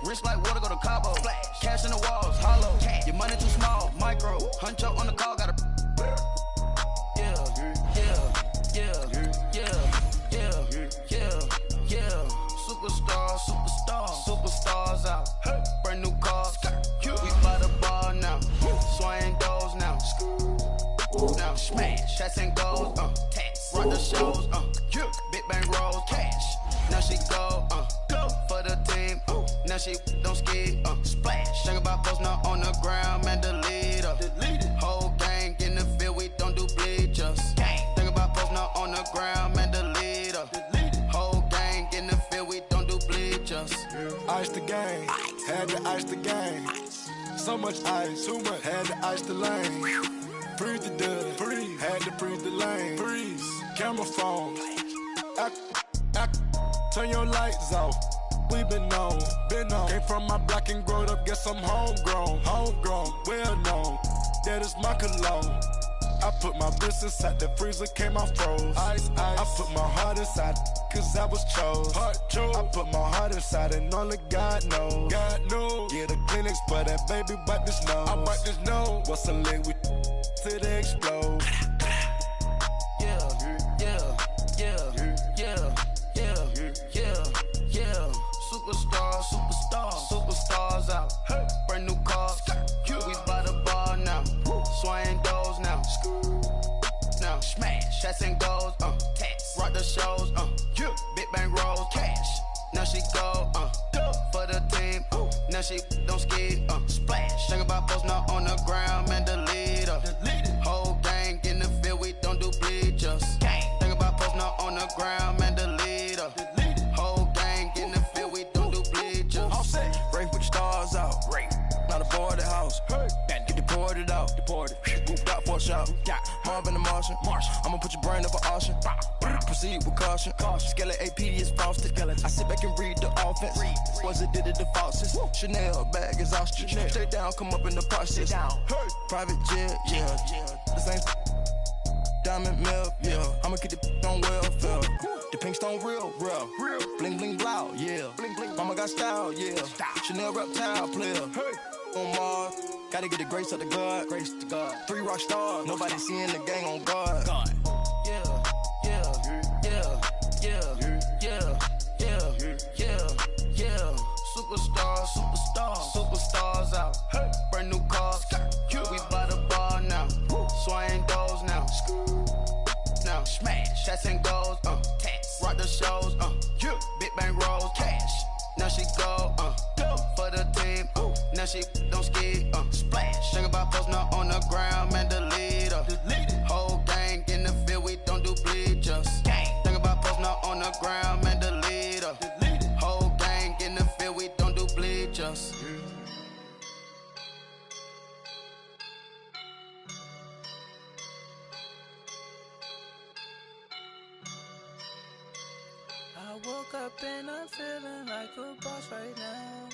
Wrist like water, go to Cabo. Flash. Cash in the walls, hollow. Cash. Your money too small, micro. Huncho on the call, got a. Yeah, yeah, yeah, yeah, yeah, yeah, yeah. Superstars, superstars out. Hey. Brand new cars. We by the bar now. Swaying doors now. Now smash, shots and goals. Rock the shows. Big bang rolls, cash. Now she go for the team. Now she don't ski. Splash. Think about post now on the ground, man. Delete her. Whole gang in the field, we don't do bleachers. Think about post now on the ground, man. Delete her. Whole gang in the field, we don't do bleachers. Ice the game, had to ice the game. So much ice, too much, had to ice the lane. Freeze the dud, freeze, had to freeze the lane. Freeze, camera phone. Turn your lights off. We been on. Came from my block and growed up, guess I'm homegrown, well known. That is my cologne. I put my wrist inside the freezer, came out froze. Ice. I put my heart inside, cause I was chose. I put my heart inside and only God knows. Yeah, the clinics, but that baby wipe this nose. I wipe this nose. What's a leg with till they explode? Superstars out. Hey. Brand new cars. We by the bar now. Swaying doors now. Now smash, shots and goals. Rock the shows. Big bang rolls, cash. Now she go for the team. Now she don't ski. Splash. Think about post now on the ground, man. Delete her. Whole gang in the field, we don't do bleachers. Think about post now on the ground, man. Delete her. Whole gang in the field, we don't do bleachers. All set. Race with the stars out. Not a boarded house. Get deported out. Moved out for a shot. Marvin the Martian. I'ma put your brain up for auction. Proceed with caution. Skeleton AP is frosted. I sit back and read the offense. Was it did it the faucets? Chanel bag is ostrich. Stay down, come up in the process. Private jet, yeah. The same diamond milk, yeah. I'ma keep the on welfare. The pink stone real. Bling bling blow, yeah. Mama got style, yeah. Chanel reptile player. On Mars, gotta get the grace of the God. 3 rock stars, nobody seeing the gang on guard. Yeah. Superstars out. Hey. Brand new cars. We by the bar now. Swaying doors now. Now smash, shots and goals. Rock the shows. Big bang rolls, cash. Now she go for the team. Now she don't ski. Splash. Think about post now on the ground, man. Delete her. Whole gang in the field, we don't do bleachers. Think about post now on the ground, man. Delete her. Whole gang in the field, we don't do bleachers. I woke up and I'm feeling like a boss right now.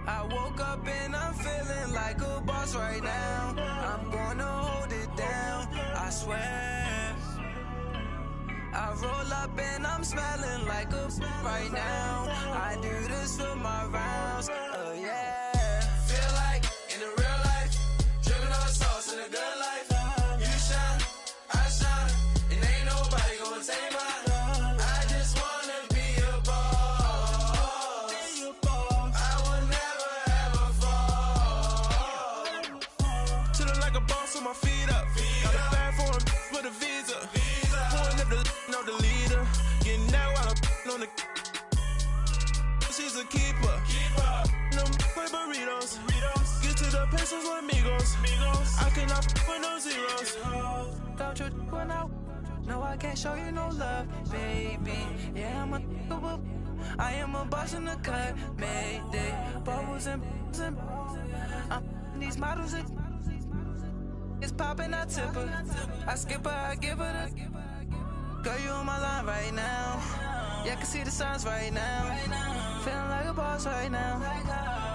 I woke up and I'm feeling like a boss right now. I'm gonna hold it down, I swear. I roll up and I'm smelling like a right now. I do this for my rounds, oh yeah. Feel like in the real life, dripping on sauce in the good life. You shine, I shine, and ain't nobody gonna take mine. I just wanna be a boss. I would never ever fall. Chillin' like a boss with my feet up. Got a bag for him with a visa. Pulling up the no the leader. Getting that while I'm on the. She's a keeper. No play burritos. Get to the pesos with amigos. I cannot with no zeros. Don't you run out? No, I can't show you no love, baby. Yeah, I am a boss in the cut. Mayday, bubbles and these models. It's popping, I tip her. I skip her, I give her the. Girl, you on my line right now. Yeah, I can see the signs right now. Feeling like a boss right now.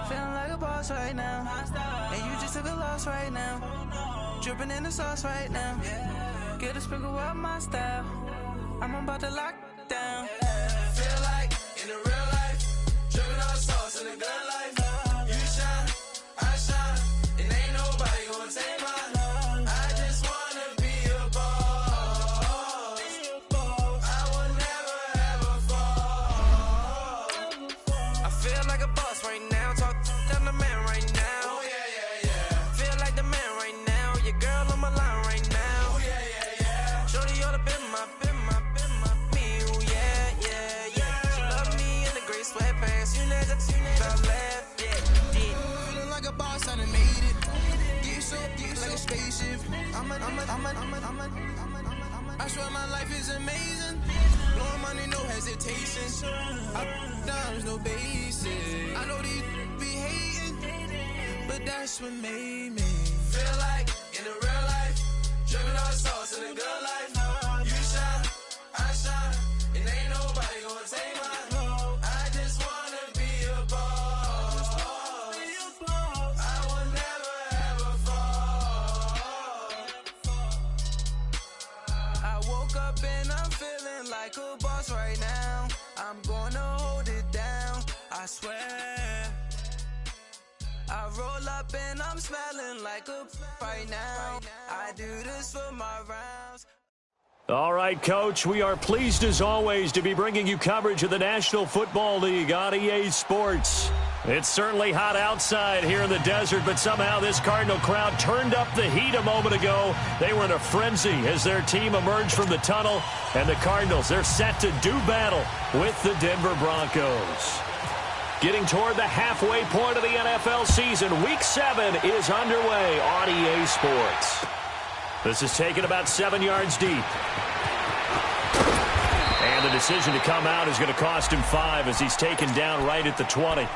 Feeling like a boss right now. And you just took a loss right now. Dripping in the sauce right now. Get a sprinkle up my style. I'm about to lock it down. Feel like in the real life, dripping all sauce in the good life. You shine, I shine, and ain't nobody gonna take mine. I just wanna be a boss. I will never ever fall. I feel like a boss right now. Talk to the man right now. Oh yeah. Feel like the man right now. Your girl on my line right now. Oh yeah. Shorty oughta been my me. Ooh, yeah. She love me in the gray sweatpants. You never left. Yeah. Feeling like a boss, I done made it. Get so like a spaceship. I swear my life is amazing. Blowing money, no hesitation. Dimes, no basic. I know these be hating, but that's what made me feel like in the real life, dripping all sauce in the good life. You shine, I shine, and ain't nobody gonna take mine. I just wanna be a boss. I will never ever fall. I woke up and I'm feeling like a boss right now. I'm gonna hold it down, I swear. I roll up and I'm smelling like a right now. I do this for my rounds. All right, Coach, we are pleased as always to be bringing you coverage of the National Football League on EA Sports. It's certainly hot outside here in the desert, but somehow this Cardinal crowd turned up the heat a moment ago. They were in a frenzy as their team emerged from the tunnel, and the Cardinals, they're set to do battle with the Denver Broncos. Getting toward the halfway point of the NFL season, Week 7 is underway on EA Sports. This is taken about 7 yards deep. And the decision to come out is going to cost him 5 as he's taken down right at the 20.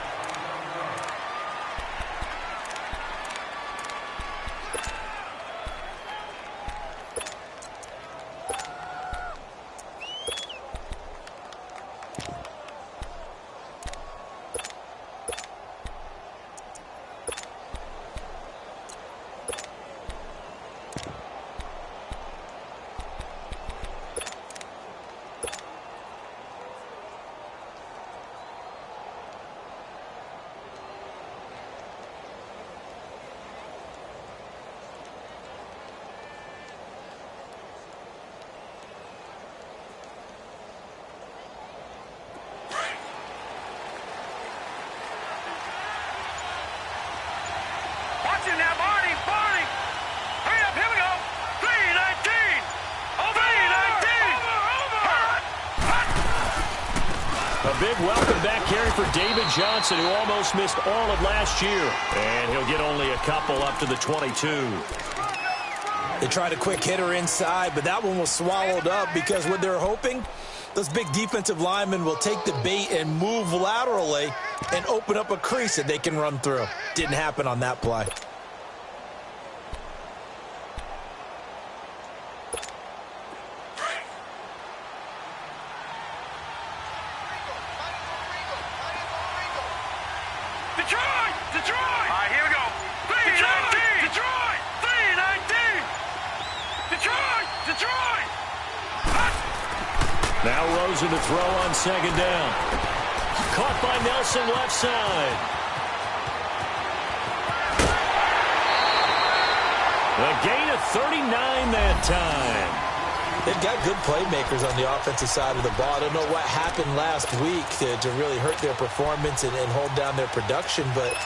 A big welcome back, Kerry, for David Johnson, who almost missed all of last year. And he'll get only a couple up to the 22. They tried a quick hitter inside, but that one was swallowed up because what they're hoping, those big defensive linemen will take the bait and move laterally and open up a crease that they can run through. Didn't happen on that play. Now Rosen to throw on second down. Caught by Nelson left side. A gain of 39 that time. They've got good playmakers on the offensive side of the ball. I don't know what happened last week to really hurt their performance and hold down their production, but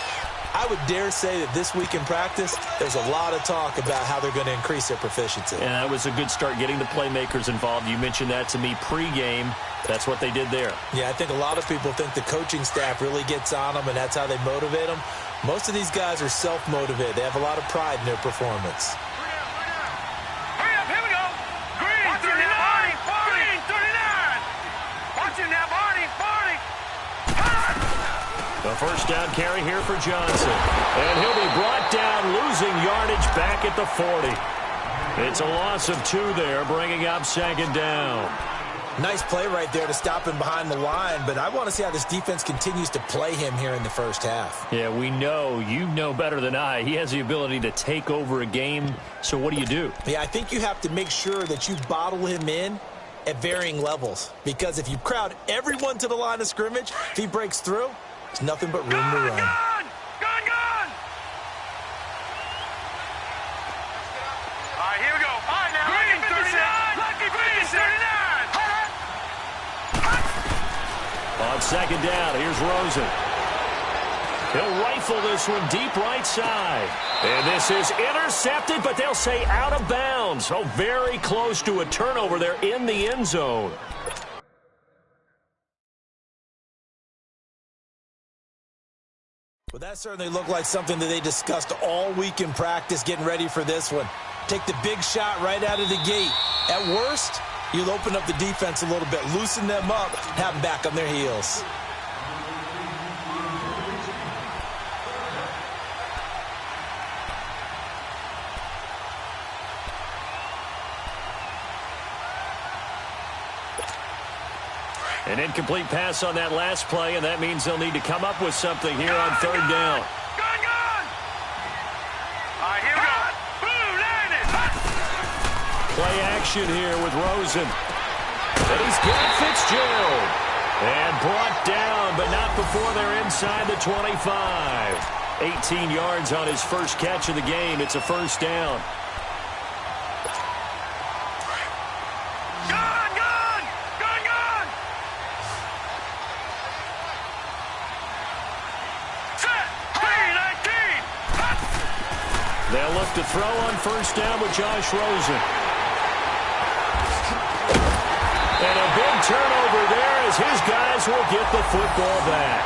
I would dare say that this week in practice, there's a lot of talk about how they're going to increase their proficiency. And that was a good start getting the playmakers involved. You mentioned that to me pregame. That's what they did there. Yeah, I think a lot of people think the coaching staff really gets on them, and that's how they motivate them. Most of these guys are self-motivated. They have a lot of pride in their performance. Hurry up, here we go. Green, 39, Green, 39. Watch him now, Barney. The first down carry here for Johnson. And he'll be brought down, losing yardage back at the 40. It's a loss of 2 there, bringing up second down. Nice play right there to stop him behind the line, but I want to see how this defense continues to play him here in the first half. Yeah, we know, you know better than I, he has the ability to take over a game, so what do you do? Yeah, I think you have to make sure that you bottle him in at varying levels. Because if you crowd everyone to the line of scrimmage, if he breaks through, there's nothing but room to run. Gone! All right, here we go. All right, now. Green, 39. Lucky Green, 39. On second down, here's Rosen. He'll rifle this one deep right side. And this is intercepted, but they'll say out of bounds. Oh, very close to a turnover there in the end zone. Well, that certainly looked like something that they discussed all week in practice, getting ready for this one. Take the big shot right out of the gate. At worst, you'll open up the defense a little bit, loosen them up, have them back on their heels. An incomplete pass on that last play, and that means they'll need to come up with something here on third down. Gone! All right, here we go. Boom, landed. Play action here with Rosen. And he's got Fitzgerald. And brought down, but not before they're inside the 25. 18 yards on his first catch of the game. It's a first down. They'll look to throw on first down with Josh Rosen. And a big turnover there as his guys will get the football back.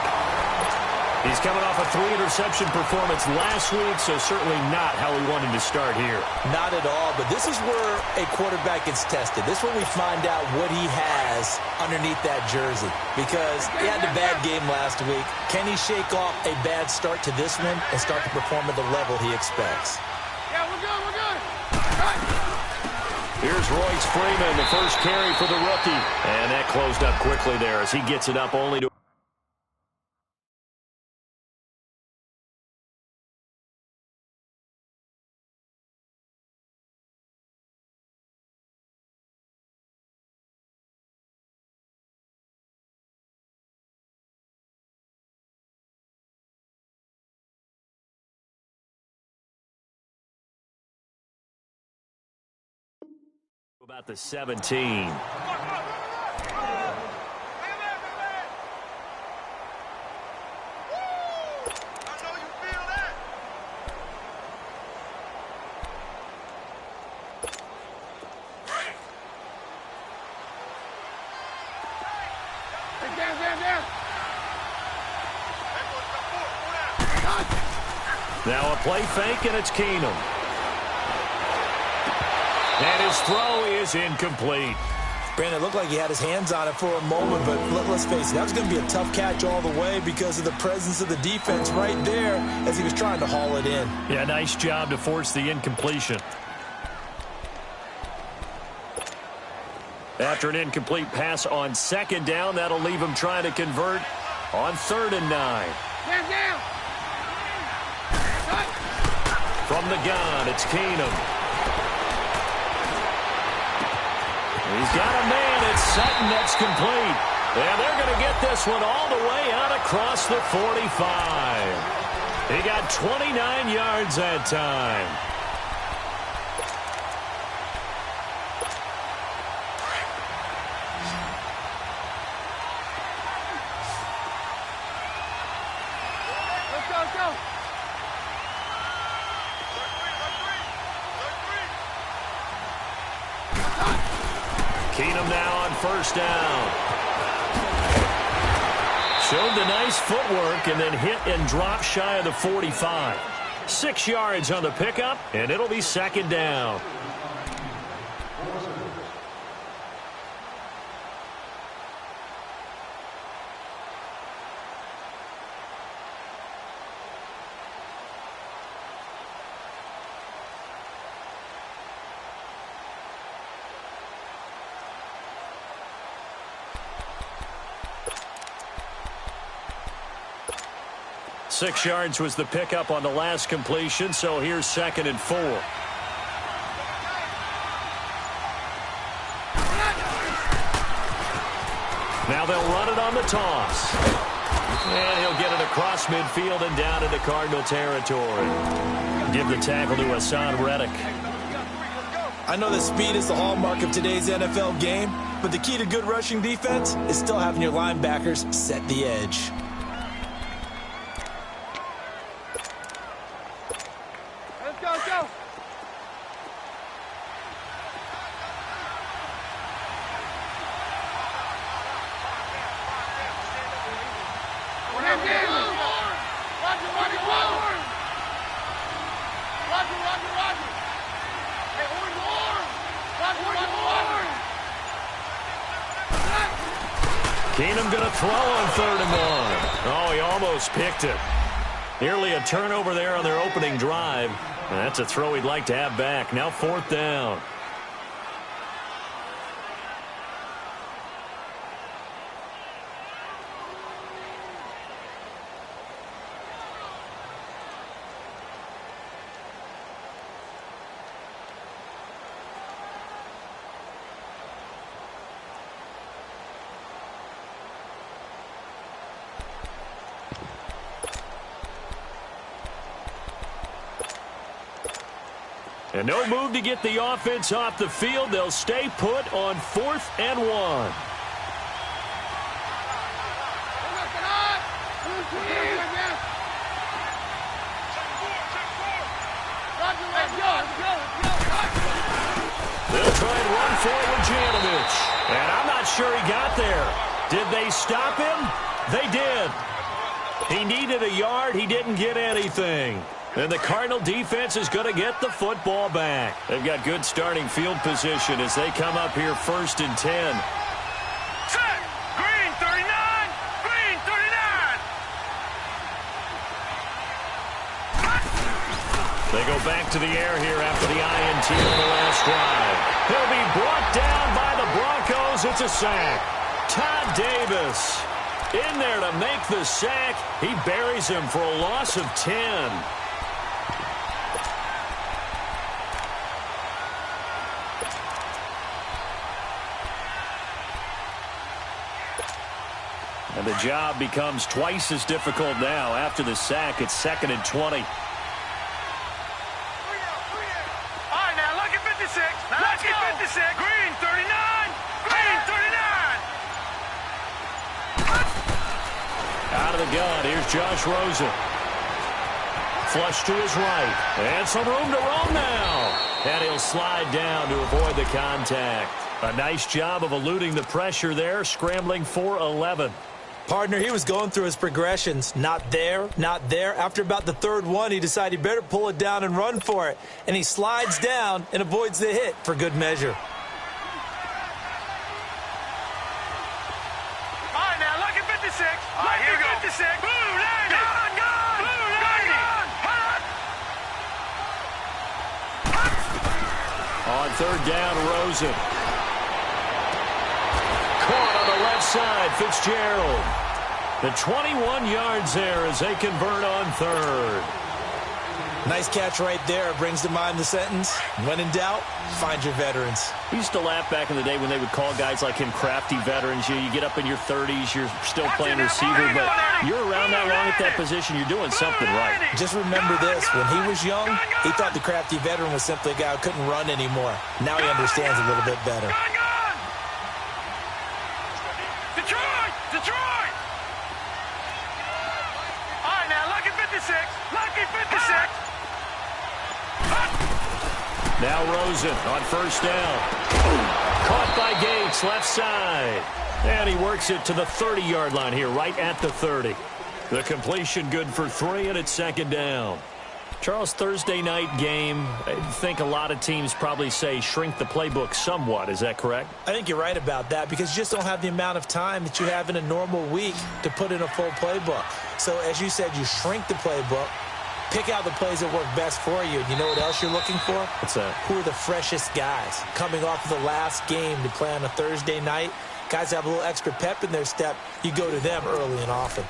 He's coming off a 3-interception performance last week, so certainly not how he wanted to start here. Not at all, but this is where a quarterback gets tested. This is where we find out what he has underneath that jersey. Because he had a bad game last week. Can he shake off a bad start to this one and start to perform at the level he expects? Yeah, we're good. Here's Royce Freeman, the first carry for the rookie. And that closed up quickly there as he gets it up only to... about the 17. Now a play fake, and it's Keenum. And his throw is incomplete. Brandon, it looked like he had his hands on it for a moment, but let's face it, that was going to be a tough catch all the way because of the presence of the defense right there as he was trying to haul it in. Yeah, nice job to force the incompletion. After an incomplete pass on second down, that'll leave him trying to convert on 3rd and 9. From the gun, it's Keenum. He's got a man. It's Sutton. That's complete. And they're going to get this one all the way out across the 45. He got 29 yards that time. Keenum now on first down. Showed the nice footwork and then hit and dropped shy of the 45. 6 yards on the pickup, and it'll be 2nd down. Six yards was the pickup on the last completion, so here's 2nd and 4. Now they'll run it on the toss. And he'll get it across midfield and down into Cardinal territory. Give the tackle to Hassan Reddick. I know that speed is the hallmark of today's NFL game, but the key to good rushing defense is still having your linebackers set the edge. Let's go, let's go. Keenum going to throw on 3rd and 1. Oh, he almost picked it. Nearly a turnover there on their opening drive. And that's a throw he'd like to have back. Now 4th down. And no move to get the offense off the field. They'll stay put on 4th and 1. They'll try and run forward Janovich. And I'm not sure he got there. Did they stop him? They did. He needed a yard. He didn't get anything. And the Cardinal defense is going to get the football back. They've got good starting field position as they come up here 1st and 10. Set. Green 39. Green 39. They go back to the air here after the INT on the last drive. He'll be brought down by the Broncos. It's a sack. Todd Davis in there to make the sack. He buries him for a loss of 10. And the job becomes twice as difficult now after the sack. It's 2nd and 20. All right, now lucky 56. Lucky 56. Green 39. Green 39. Out of the gun, here's Josh Rosen. Flush to his right. And some room to roam now. And he'll slide down to avoid the contact. A nice job of eluding the pressure there, scrambling for 11. Partner, he was going through his progressions. Not there, not there. After about the 3rd one, he decided he better pull it down and run for it. And he slides down and avoids the hit for good measure. All right, now lucky 56. Lucky 56. Blue lady. Gone, gone. Blue lady. On 3rd down, Rosen. Caught on the left side, Fitzgerald. The 21 yards there as they convert on 3rd. Nice catch right there. Brings to mind the sentence, when in doubt, find your veterans. We used to laugh back in the day when they would call guys like him crafty veterans. You get up in your 30s, you're still playing receiver, but you're around that long at that position, you're doing something right. Just remember this, when he was young, he thought the crafty veteran was simply a guy who couldn't run anymore. Now he understands a little bit better. Detroit! Detroit! All right, now lucky 56. Lucky 56. Now Rosen on 1st down. Caught by Gates, left side. And he works it to the 30-yard line here, right at the 30. The completion good for 3, and it's 2nd down. Charles, Thursday night game, I think a lot of teams probably say shrink the playbook somewhat. Is that correct? I think you're right about that because you just don't have the amount of time that you have in a normal week to put in a full playbook. So as you said, you shrink the playbook, pick out the plays that work best for you. You know what else you're looking for? What's that? Who are the freshest guys coming off of the last game to play on a Thursday night? Guys have a little extra pep in their step. You go to them early and often.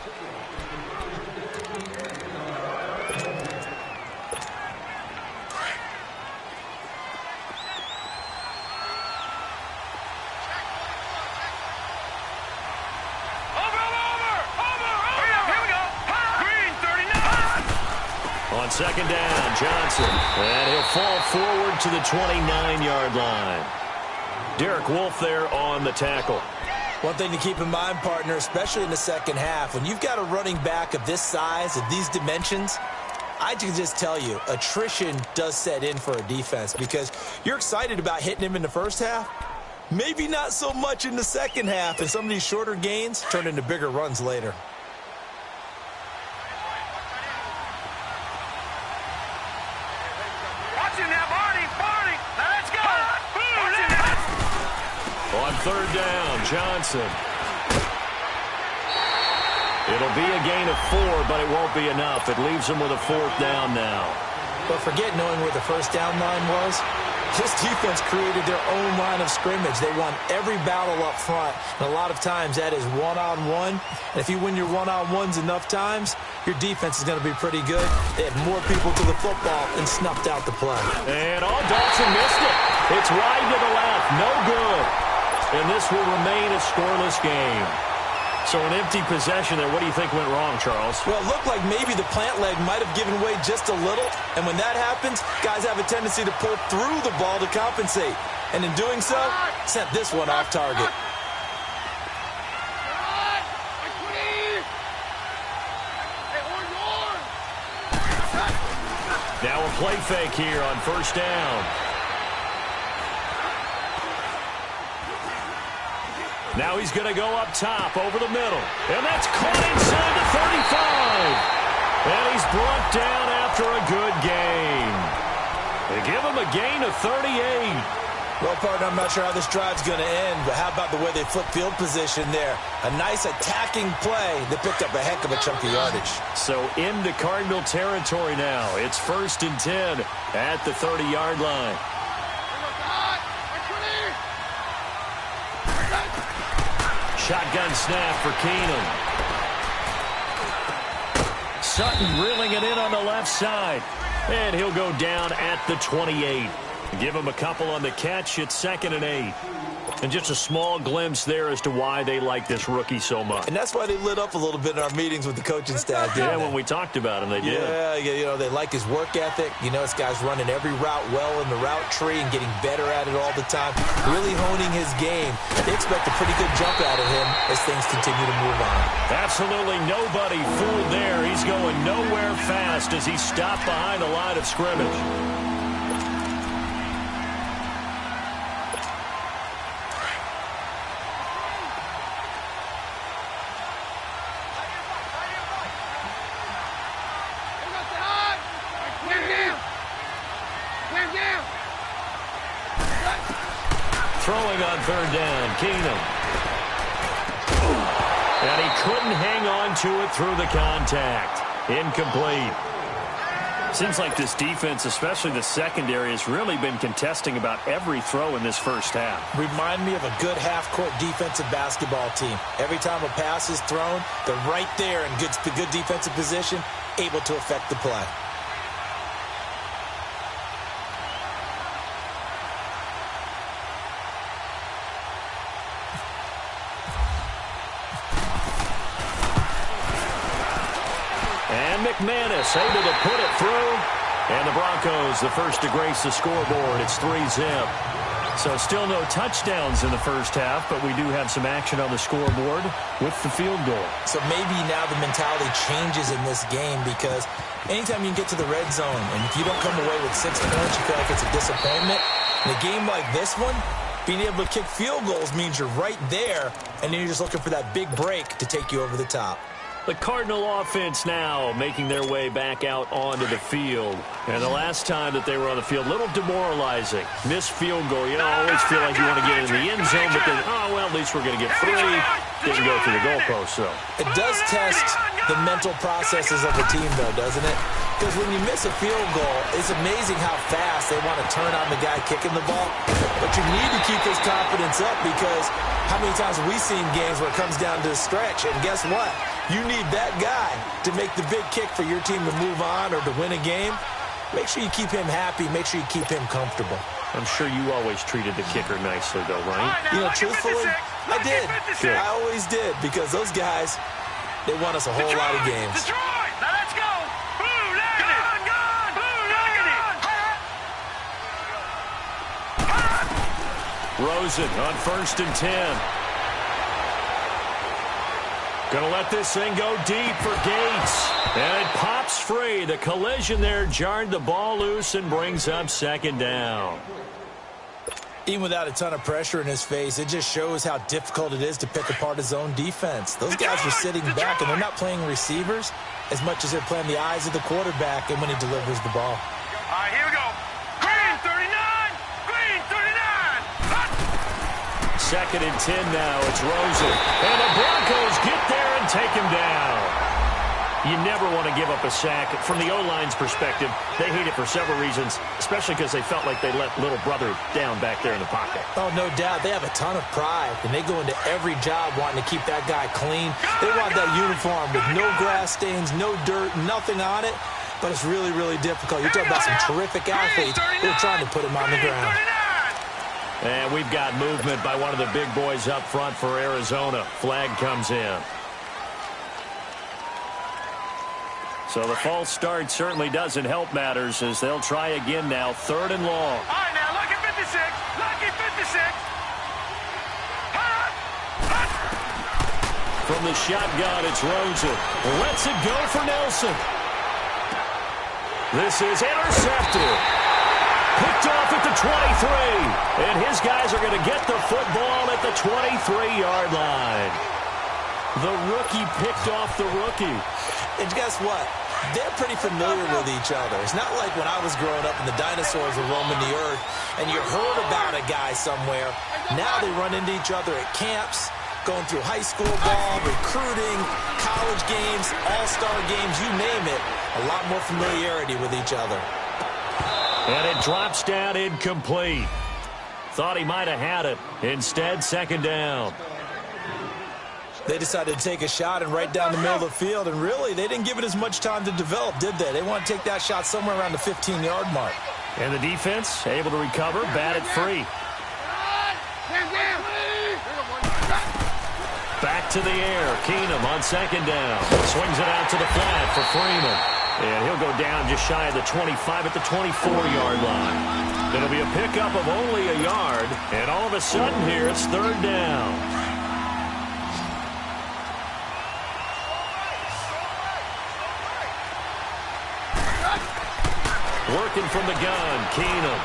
on second down, Johnson. And he'll fall forward to the 29-yard line. Derek Wolfe there on the tackle. One thing to keep in mind, partner, especially in the second half, when you've got a running back of this size, of these dimensions, I can just tell you, attrition does set in for a defense because you're excited about hitting him in the first half. Maybe not so much in the second half, and some of these shorter gains turn into bigger runs later. Watch him now, Barney. Now let's go. On third down, Johnson. It'll be a gain of 4, but it won't be enough. It leaves him with a 4th down now. But forget knowing where the first down line was. This defense created their own line of scrimmage. They won every battle up front, and a lot of times that is one-on-one. And if you win your one-on-ones enough times, your defense is going to be pretty good. They had more people to the football and snuffed out the play. And Dawson missed it. It's wide to the left. No good. And this will remain a scoreless game. So an empty possession there. What do you think went wrong, Charles? Well, it looked like maybe the plant leg might have given way just a little. And when that happens, guys have a tendency to pull through the ball to compensate. And in doing so, sent this one off target. Now a play fake here on first down. Now he's going to go up top over the middle. And that's caught inside the 35. And he's brought down after a good gain. They give him a gain of 38. Well, partner, I'm not sure how this drive's going to end, but how about the way they flip field position there? A nice attacking play that picked up a heck of a chunk of yardage. So into Cardinal territory now. It's 1st and 10 at the 30-yard line. Shotgun snap for Keenum. Sutton reeling it in on the left side. And he'll go down at the 28. Give him a couple on the catch. It's 2nd and 8. And just a small glimpse there as to why they like this rookie so much. And that's why they lit up a little bit in our meetings with the coaching staff. Yeah, when we talked about him, they did. Yeah, you know, they like his work ethic. You know, this guy's running every route well in the route tree and getting better at it all the time. Really honing his game. They expect a pretty good jump out of him as things continue to move on. Absolutely nobody fooled there. He's going nowhere fast as he stopped behind the line of scrimmage. Throwing on third down, Keenum. And he couldn't hang on to it through the contact. Incomplete. Seems like this defense, especially the secondary, has really been contesting about every throw in this first half. Remind me of a good half-court defensive basketball team. Every time a pass is thrown, they're right there in good defensive position, able to affect the play. McManus able to put it through. And the Broncos, the first to grace the scoreboard. It's 3-zip. So still no touchdowns in the first half, but we do have some action on the scoreboard with the field goal. So maybe now the mentality changes in this game because anytime you can get to the red zone, and if you don't come away with 6 points, you feel like it's a disappointment. In a game like this one, being able to kick field goals means you're right there, and then you're just looking for that big break to take you over the top. The Cardinal offense now making their way back out onto the field. And the last time that they were on the field, a little demoralizing. Missed field goal. You know, I always feel like you want to get in the end zone, but then, oh, well, at least we're going to get 3. Didn't go through the goalpost, so. It does test the mental processes of the team, though, doesn't it? Because when you miss a field goal, it's amazing how fast they want to turn on the guy kicking the ball. But you need to keep this confidence up because how many times have we seen games where it comes down to a stretch, and guess what? You need that guy to make the big kick for your team to move on or to win a game. Make sure you keep him happy. Make sure you keep him comfortable. I'm sure you always treated the kicker nicely, though, right? You know, truthfully, I did. Good. I always did because those guys, they won us a whole lot of games. Detroit! Now let's go! Blue, go! Rosen on 1st and 10. Going to let this thing go deep for Gates. And it pops free. The collision there jarred the ball loose and brings up 2nd down. Even without a ton of pressure in his face, it just shows how difficult it is to pick apart his own defense. Those guys are sitting back, and they're not playing receivers as much as they're playing the eyes of the quarterback and when he delivers the ball. All right, here we go. Green 39! Green 39! Hut! 2nd and 10 now. It's Rosen. And the Broncos get there and take him down. You never want to give up a sack. From the O-line's perspective, they hate it for several reasons, especially because they felt like they let little brother down back there in the pocket. Oh, no doubt. They have a ton of pride, and they go into every job wanting to keep that guy clean. They want that uniform with no grass stains, no dirt, nothing on it. But it's really, really difficult. You're talking about some terrific athletes who are trying to put him on the ground. And we've got movement by one of the big boys up front for Arizona. Flag comes in. So the false start certainly doesn't help matters as they'll try again now. 3rd and long. All right, now, lucky 56. Lucky 56. Hut! Hut! From the shotgun, it's Rosen. Lets it go for Nelson. This is intercepted. Picked off at the 23. And his guys are going to get the football at the 23-yard line. The rookie picked off the rookie. And guess what? They're pretty familiar with each other. It's not like when I was growing up and the dinosaurs were roaming the earth and you heard about a guy somewhere. Now they run into each other at camps, going through high school ball, recruiting, college games, all-star games, you name it. A lot more familiarity with each other. And it drops down incomplete. Thought he might have had it. Instead, 2nd down. They decided to take a shot and right down the middle of the field, and really, they didn't give it as much time to develop, did they? They want to take that shot somewhere around the 15-yard mark. And the defense able to recover, batted free. Back to the air. Keenum on 2nd down. Swings it out to the flat for Freeman. And he'll go down just shy of the 25 at the 24-yard line. It'll be a pickup of only a yard, and all of a sudden here it's 3rd down. Working from the gun, Keenum.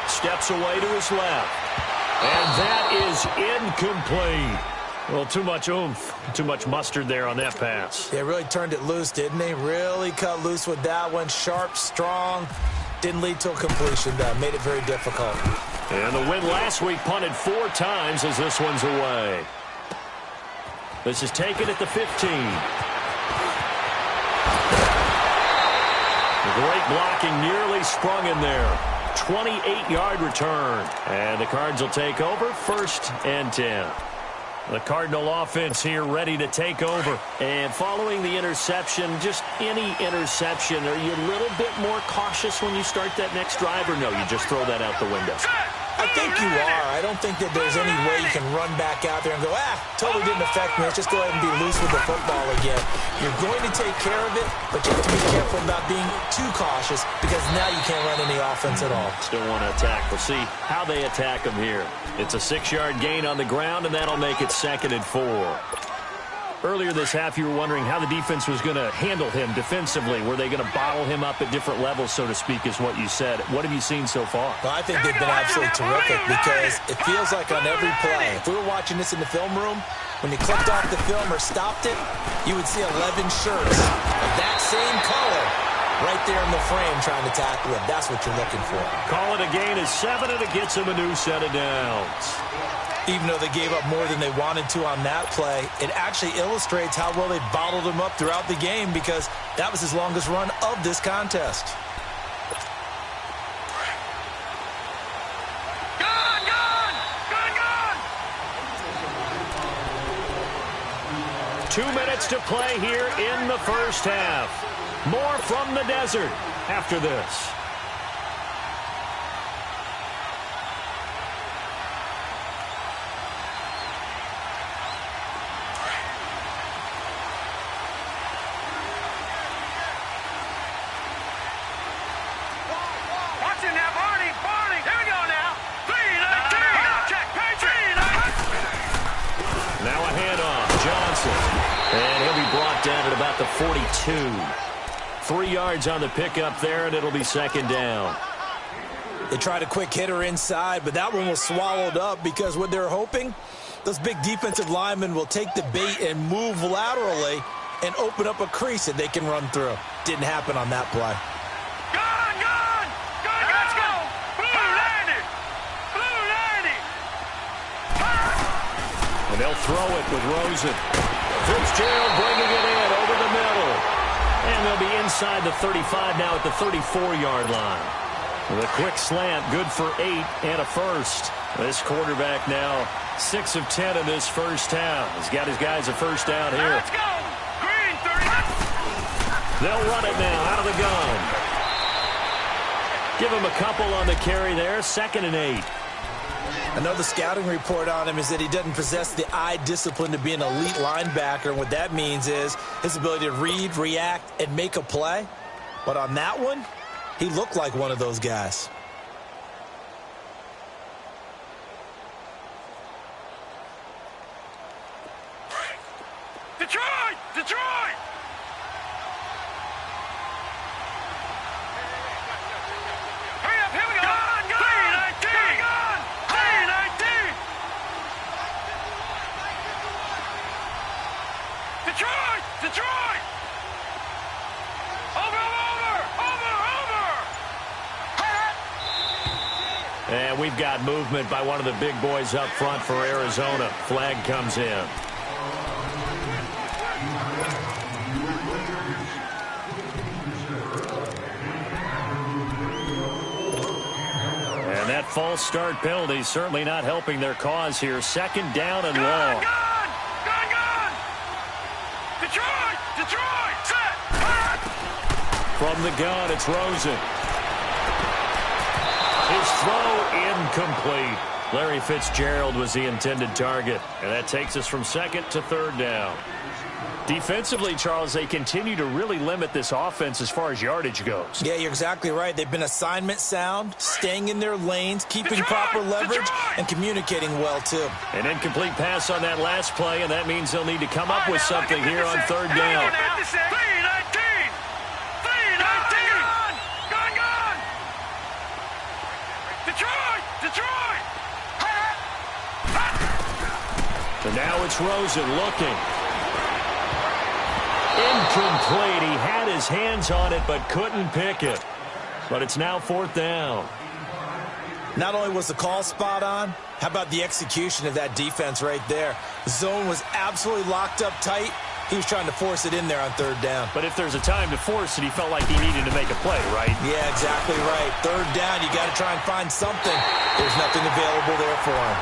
Steps away to his left. And that is incomplete. Well, too much oomph, too much mustard there on that pass. They really turned it loose, didn't they? Really cut loose with that one. Sharp, strong. Didn't lead to a completion, though. Made it very difficult. And the win last week punted 4 times as this one's away. This is taken at the 15. Great blocking, nearly sprung in there. 28-yard return. And the Cards will take over, 1st and 10. The Cardinal offense here ready to take over. And following the interception, just any interception, are you a little bit more cautious when you start that next drive, or no, you just throw that out the window? I think you are. I don't think that there's any way you can run back out there and go, totally didn't affect me. Let's just go ahead and be loose with the football again. You're going to take care of it, but you have to be careful about being too cautious because now you can't run any offense at all. Still want to attack. We'll see how they attack him here. It's a 6-yard gain on the ground, and that'll make it 2nd and 4. Earlier this half, you were wondering how the defense was going to handle him defensively. Were they going to bottle him up at different levels, so to speak, is what you said. What have you seen so far? Well, I think they've been absolutely terrific because it feels like on every play, if we were watching this in the film room, when you clicked off the film or stopped it, you would see 11 shirts of that same color right there in the frame trying to tackle him. That's what you're looking for. Call it a gain of 7, and it gets him a new set of downs. Even though they gave up more than they wanted to on that play, it actually illustrates how well they bottled him up throughout the game because that was his longest run of this contest. Gun! 2 minutes to play here in the first half. More from the desert after this. Watch it now, Barney, here we go now. Rosen. And he'll be brought down at about the 42. 3 yards on the pickup there, and it'll be second down. They tried a quick hitter inside, but that one was swallowed up because what they're hoping, those big defensive linemen will take the bait and move laterally and open up a crease that they can run through. Didn't happen on that play. Gone! Let's go! Blue 90! And they'll throw it with Rosen. Fitzgerald bringing it in over the middle. And they'll be inside the 35 now at the 34-yard line. The quick slant, good for 8 and a first. This quarterback now 6 of 10 in this first half. He's got his guys a first down here. Let's go! Green 30. They'll run it now out of the gun. Give him a couple on the carry there. 2nd and 8. Another scouting report on him is that he doesn't possess the eye discipline to be an elite linebacker. And what that means is his ability to read, react, and make a play. But on that one, he looked like one of those guys. Detroit! Hurry up, here we go! Gone! 319! Detroit! Over! And we've got movement by one of the big boys up front for Arizona. Flag comes in. And that false start penalty certainly not helping their cause here. 2nd down and long. Gone! Detroit! Set! From the gun, it's Rosen. His throw incomplete. Larry Fitzgerald was the intended target. And that takes us from 2nd to 3rd down. Defensively, Charles, they continue to really limit this offense as far as yardage goes. Yeah, you're exactly right. They've been assignment sound, staying in their lanes, keeping proper leverage, and communicating well, too. An incomplete pass on that last play, and that means they'll need to come up with something here on 3rd down. 319! Gone! Detroit! And now it's Rosen looking. Incomplete. He had his hands on it but couldn't pick it. But it's now 4th down. Not only was the call spot on, how about the execution of that defense right there? The zone was absolutely locked up tight. He was trying to force it in there on 3rd down. But if there's a time to force it, he felt like he needed to make a play, right? Yeah, exactly right. 3rd down, you got to try and find something. There's nothing available there for him.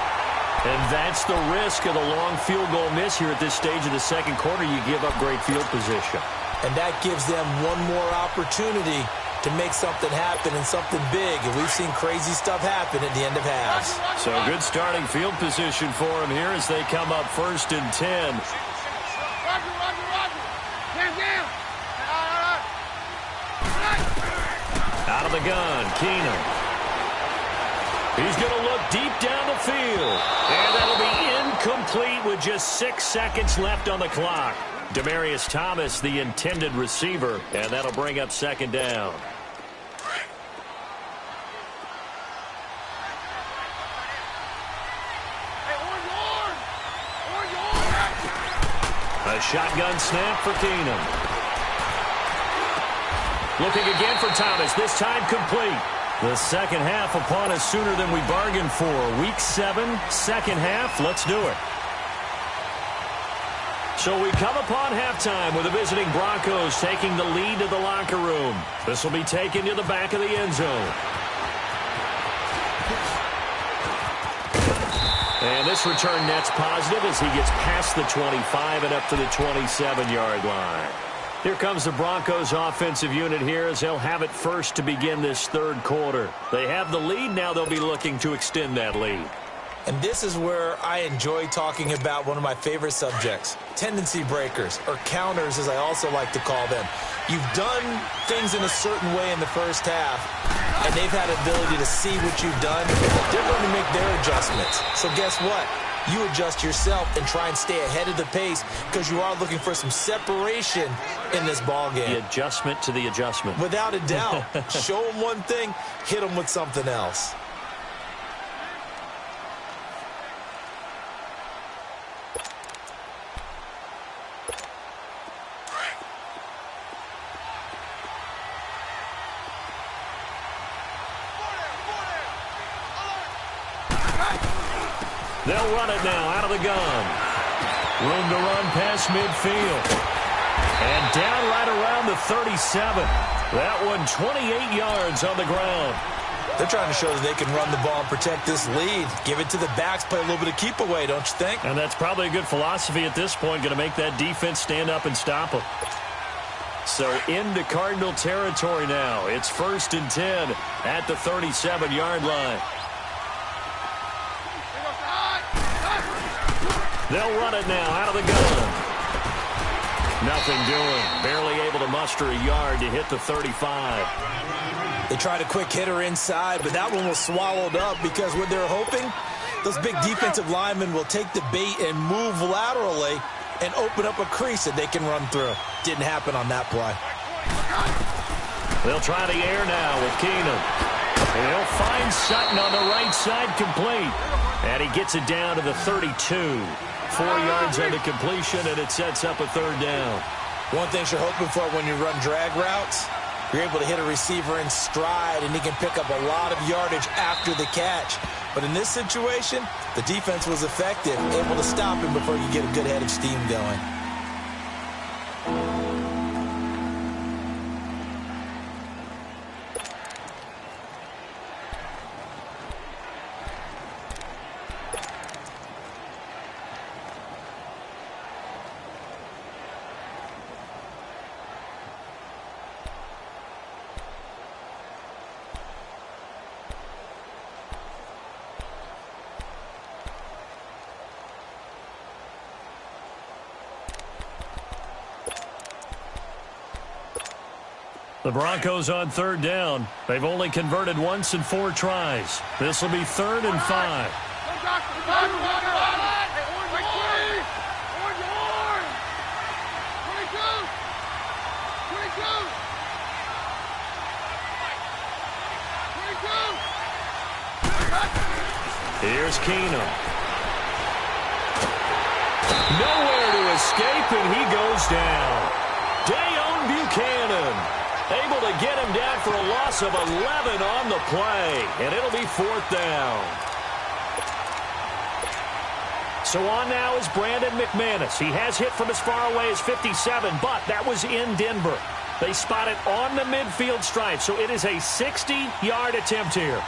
And that's the risk of the long field goal miss here at this stage of the 2nd quarter. You give up great field position. And that gives them one more opportunity to make something happen and something big. And we've seen crazy stuff happen at the end of halves. So good starting field position for him here as they come up 1st and 10. Out of the gun, Keenum. He's going to look deep down the field. And that'll be incomplete with just 6 seconds left on the clock. Demaryius Thomas, the intended receiver, and that'll bring up 2nd down. A shotgun snap for Keenum. Looking again for Thomas, this time complete. The 2nd half upon us sooner than we bargained for. Week 7, 2nd half, let's do it. So we come upon halftime with the visiting Broncos taking the lead to the locker room. This will be taken to the back of the end zone. And this return net's positive as he gets past the 25 and up to the 27-yard line. Here comes the Broncos offensive unit here as they'll have it first to begin this 3rd quarter. They have the lead. Now they'll be looking to extend that lead. And this is where I enjoy talking about one of my favorite subjects, tendency breakers, or counters as I also like to call them. You've done things in a certain way in the first half, and they've had the ability to see what you've done. They're going to make their adjustments. So guess what? you adjust yourself and try and stay ahead of the pace because you are looking for some separation in this ball game. The adjustment to the adjustment. Without a doubt. Show them one thing, hit them with something else. They'll run it now out of the gun. Room to run past midfield. And down right around the 37. That one 28 yards on the ground. They're trying to show that they can run the ball and protect this lead. Give it to the backs, play a little bit of keep away, don't you think? And that's probably a good philosophy at this point, going to make that defense stand up and stop them. So into Cardinal territory now. It's 1st and 10 at the 37-yard line. They'll run it now out of the gun. Nothing doing. Barely able to muster a yard to hit the 35. They tried a quick hitter inside, but that one was swallowed up because what they're hoping, those big defensive linemen will take the bait and move laterally and open up a crease that they can run through. Didn't happen on that play. They'll try the air now with Keenum. And he'll find Sutton on the right side complete. And he gets it down to the 32. 4 yards on the completion, and it sets up a 3rd down. One thing you're hoping for when you run drag routes, you're able to hit a receiver in stride, and he can pick up a lot of yardage after the catch. But in this situation, the defense was effective, able to stop him before you get a good head of steam going. The Broncos on 3rd down. They've only converted once in 4 tries. This will be 3rd and 5. Here's Keenum. Nowhere to escape, and he goes down. Dayon Buchanan able to get him down for a loss of 11 on the play, and it'll be 4th down. So on now is Brandon McManus. He has hit from as far away as 57, but that was in Denver. They spot it on the midfield stripe, so it is a 60-yard attempt here.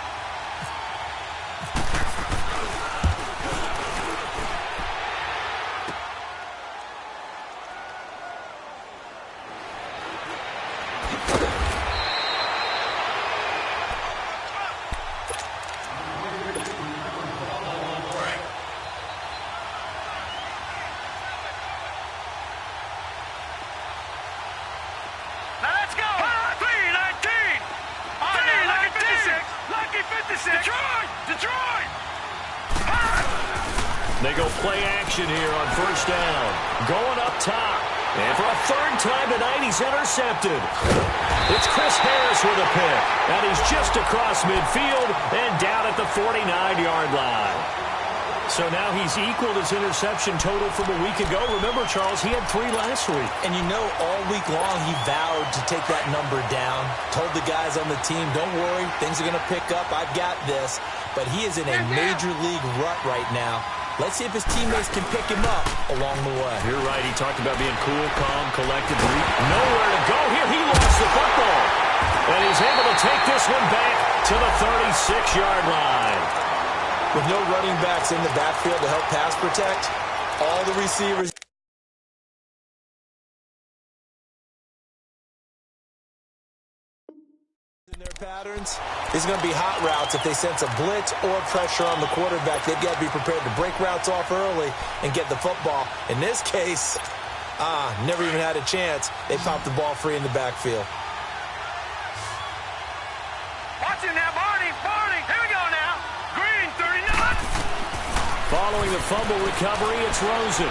They go play action here on 1st down. Going up top. And for a 3rd time tonight, he's intercepted. It's Chris Harris with a pick. And he's just across midfield and down at the 49-yard line. So now he's equaled his interception total from a week ago. Remember, Charles, he had 3 last week. And you know, all week long he vowed to take that number down. Told the guys on the team, don't worry, things are going to pick up. I've got this. But he is in a major league rut right now. Let's see if his teammates can pick him up along the way. You're right. He talked about being cool, calm, collected. Nowhere to go here. He lost the football. And he's able to take this one back to the 36-yard line. With no running backs in the backfield to help pass protect, all the receivers in their patterns, these are going to be hot routes. If they sense a blitz or pressure on the quarterback, they've got to be prepared to break routes off early and get the football. In this case, never even had a chance. They popped the ball free in the backfield. Watch it now, Barney. Here we go now. Green, 39. following the fumble recovery, it's Rosen.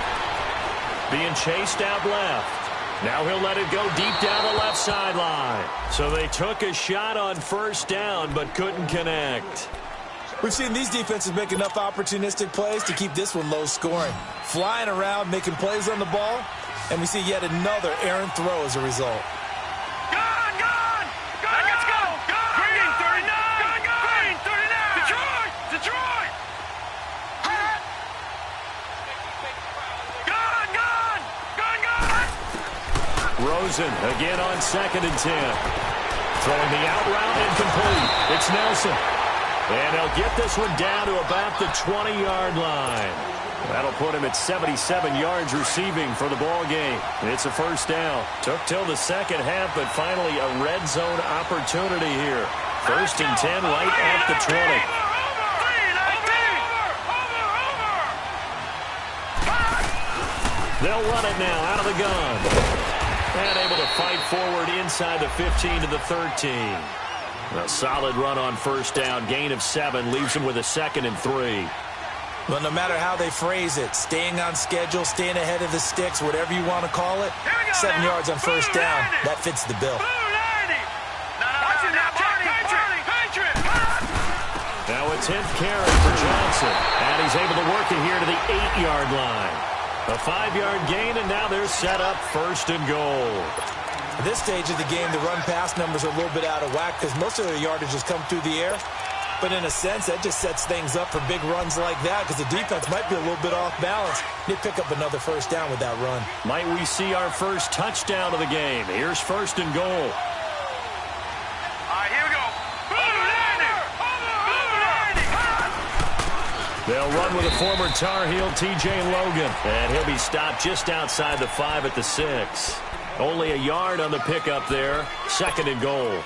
Being chased out left. Now he'll let it go deep down the left sideline. So they took a shot on first down but couldn't connect. We've seen these defenses make enough opportunistic plays to keep this one low scoring. Flying around, making plays on the ball, and we see yet another errant throw as a result. Gone! Let's go! Green 39! Green 39! Detroit! Gone! Rosen again on 2nd and 10. Throwing the out route incomplete. It's Nelson. And they'll get this one down to about the 20-yard line. That'll put him at 77 yards receiving for the ball game. It's a first down. Took till the second half, but finally a red zone opportunity here. 1st and 10 right at the 20. They'll run it now out of the gun. And able to fight forward inside the 15 to the 13. A solid run on first down. Gain of 7 leaves him with a 2nd and 3. Well, no matter how they phrase it, staying on schedule, staying ahead of the sticks, whatever you want to call it, 7 yards on first down, that fits the bill. Now a 10th carry for Johnson. And he's able to work it here to the 8-yard line. A 5-yard gain, and now they're set up 1st and goal. At this stage of the game, the run-pass numbers are a little bit out of whack because most of their yardage has come through the air. But in a sense, that just sets things up for big runs like that because the defense might be a little bit off balance. They pick up another first down with that run. Might we see our first touchdown of the game? Here's 1st and goal. All right, here we go. They'll run with a former Tar Heel, T.J. Logan. And he'll be stopped just outside the 5 at the 6. Only a yard on the pickup there. 2nd and goal.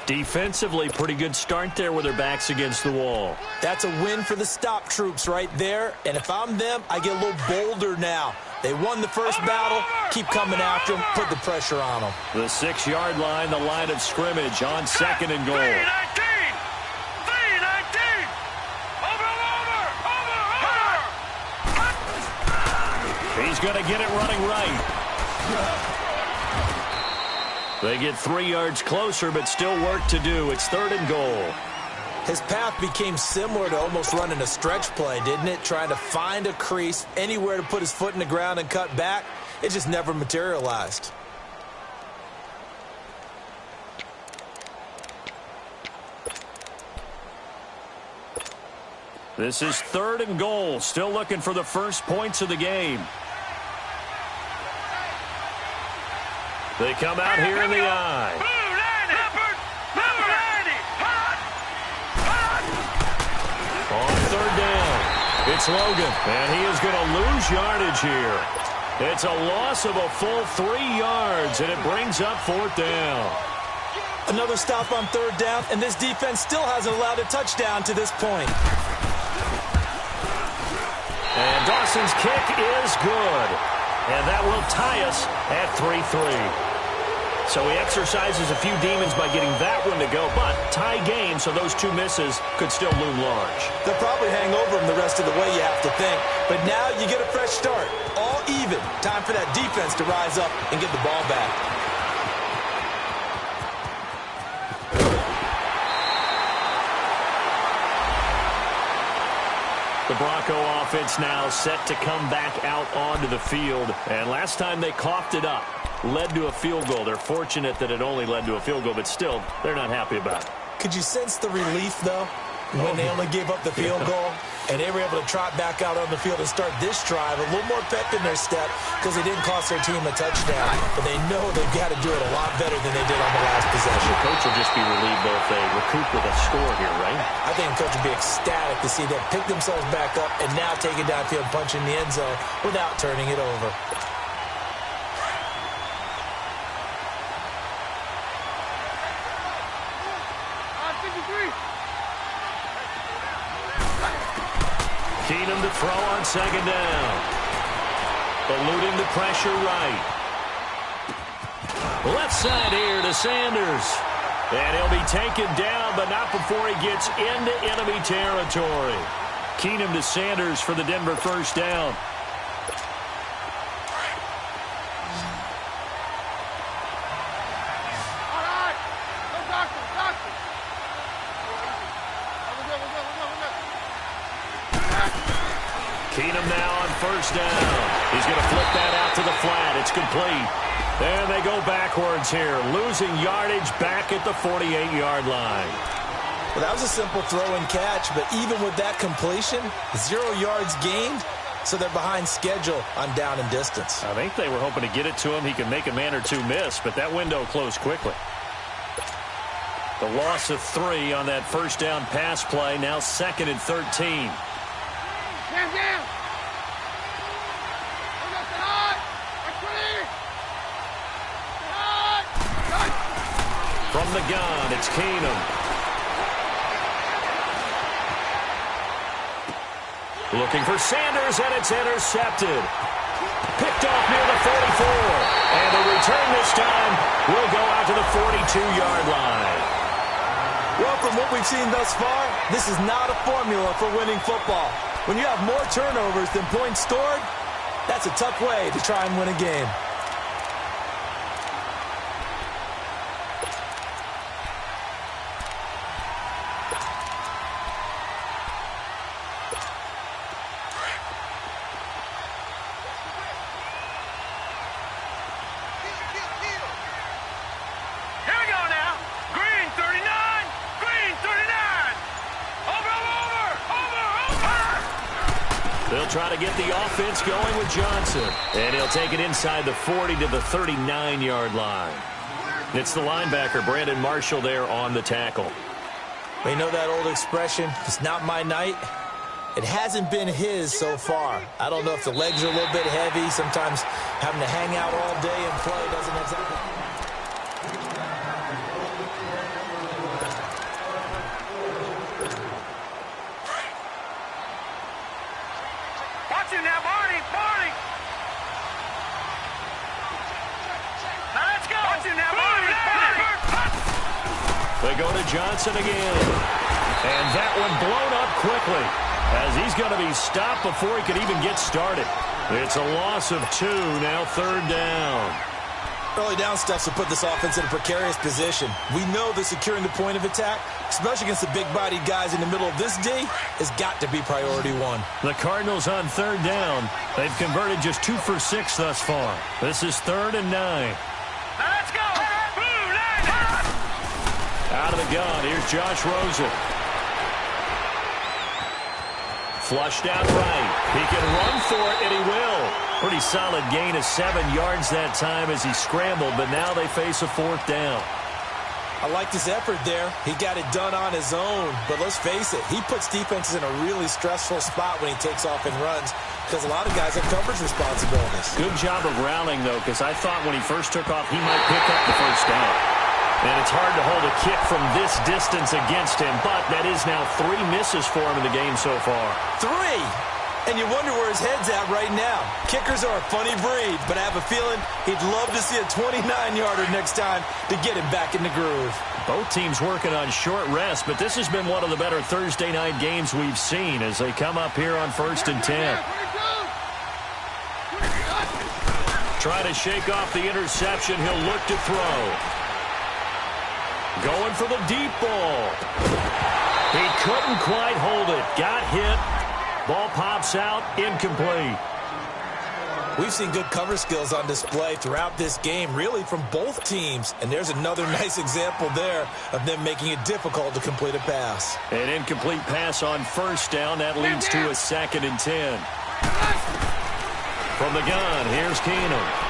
Defensively, pretty good start there with their backs against the wall. That's a win for the stop troops right there. And if I'm them, I get a little bolder now. They won the first battle. Keep coming after them. Put the pressure on them. The 6-yard line, the line of scrimmage on 2nd and goal. 3-19. He's going to get it running right. They get 3 yards closer, but still work to do. It's 3rd and goal. His path became similar to almost running a stretch play, didn't it? Trying to find a crease, anywhere to put his foot in the ground and cut back. It just never materialized. This is 3rd and goal. Still looking for the first points of the game. They come out here in the eye. On 3rd down, it's Logan, and he is going to lose yardage here. It's a loss of a full 3 yards, and it brings up 4th down. Another stop on 3rd down, and this defense still hasn't allowed a touchdown to this point. And Dawson's kick is good. And that will tie us at 3-3. So he exercises a few demons by getting that one to go, but tie game, so those 2 misses could still loom large. They'll probably hang over him the rest of the way, you have to think. But now you get a fresh start. All even. Time for that defense to rise up and get the ball back. The Bronco offense now set to come back out onto the field. And last time they coughed it up, led to a field goal. They're fortunate that it only led to a field goal, but still, they're not happy about it. Could you sense the relief, though, when they only gave up the field goal? And they were able to trot back out on the field and start this drive a little more pep in their step because they didn't cost their team a touchdown. But they know they've got to do it a lot better than they did on the last possession. The coach will just be relieved, though, if they recoup with a score here, right? I think the coach will be ecstatic to see them pick themselves back up and now take it downfield and punch in the end zone without turning it over. Keenum to throw on 2nd down. Eluding the pressure right. Left side here to Sanders. And he'll be taken down, but not before he gets into enemy territory. Keenum to Sanders for the Denver first down. Keenum now on first down. He's going to flip that out to the flat. It's complete. And they go backwards here, losing yardage back at the 48-yard line. Well, that was a simple throw and catch, but even with that completion, 0 yards gained, so they're behind schedule on down and distance. I think they were hoping to get it to him. He could make a man or two miss, but that window closed quickly. The loss of 3 on that first down pass play, now 2nd and 13. From the gun, it's Keenum. Looking for Sanders, and it's intercepted. Picked off near the 44. And the return this time will go out to the 42-yard line. Well, from what we've seen thus far, this is not a formula for winning football. When you have more turnovers than points scored, that's a tough way to try and win a game. They'll try to get the offense going with Johnson. And he'll take it inside the 40 to the 39-yard line. It's the linebacker, Brandon Marshall, there on the tackle. You know that old expression, it's not my night? It hasn't been his so far. I don't know if the legs are a little bit heavy. Sometimes having to hang out all day and play doesn't exactly... They go to Johnson again. And that one blown up quickly as he's going to be stopped before he could even get started. It's a loss of 2, now 3rd down. Early down stuff will put this offense in a precarious position. We know that securing the point of attack, especially against the big-bodied guys in the middle of this D, has got to be priority 1. The Cardinals on 3rd down. They've converted just 2 for 6 thus far. This is 3rd and 9. Let's go! Out of the gun, here's Josh Rosen. Flushed out right. He can run for it, and he will. Pretty solid gain of 7 yards that time as he scrambled, but now they face a 4th down. I liked his effort there. He got it done on his own, but let's face it, he puts defenses in a really stressful spot when he takes off and runs because a lot of guys have coverage responsibilities. Good job of rallying, though, because I thought when he first took off, he might pick up the first down. And it's hard to hold a kick from this distance against him, but that is now 3 misses for him in the game so far. 3? And you wonder where his head's at right now. Kickers are a funny breed, but I have a feeling he'd love to see a 29-yarder next time to get him back in the groove. Both teams working on short rest, but this has been one of the better Thursday night games we've seen as they come up here on 1st and 10. Try to shake off the interception. He'll look to throw. Going for the deep ball. He couldn't quite hold it. Got hit. Ball pops out. Incomplete. We've seen good cover skills on display throughout this game, really from both teams. And there's another nice example there of them making it difficult to complete a pass. An incomplete pass on 1st down. That leads to a 2nd and 10. From the gun, here's Keenum.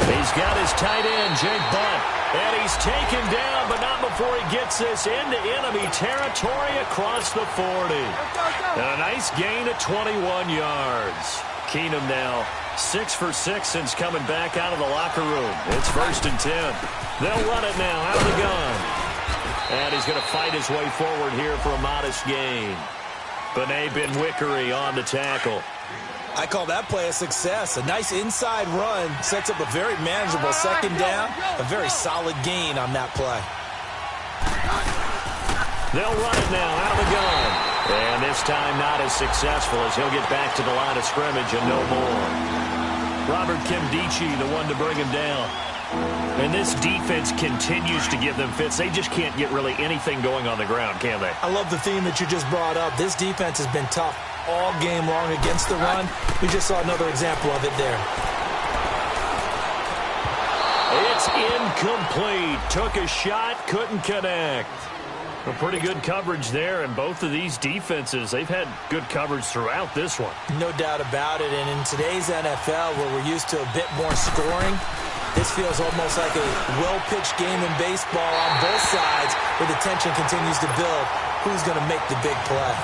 He's got his tight end, Jake Butt. And he's taken down, but not before he gets this into enemy territory across the 40. And a nice gain of 21 yards. Keenum now 6 for 6 since coming back out of the locker room. It's 1st and 10. They'll run it now out of the gun. And he's going to fight his way forward here for a modest gain. Bené Benwickery on the tackle. I call that play a success. A nice inside run sets up a very manageable 2nd down. A very solid gain on that play. They'll run it now out of the gun. And this time not as successful as he'll get back to the line of scrimmage and no more. Robert Kimdichie, the one to bring him down. And this defense continues to give them fits. They just can't get really anything going on the ground, can they? I love the theme that you just brought up. This defense has been tough all game long against the run. We just saw another example of it there. It's incomplete. Took a shot, couldn't connect. A pretty good coverage there, and both of these defenses, they've had good coverage throughout this one. No doubt about it, and in today's NFL, where we're used to a bit more scoring, this feels almost like a well-pitched game in baseball on both sides, where the tension continues to build. Who's going to make the big play?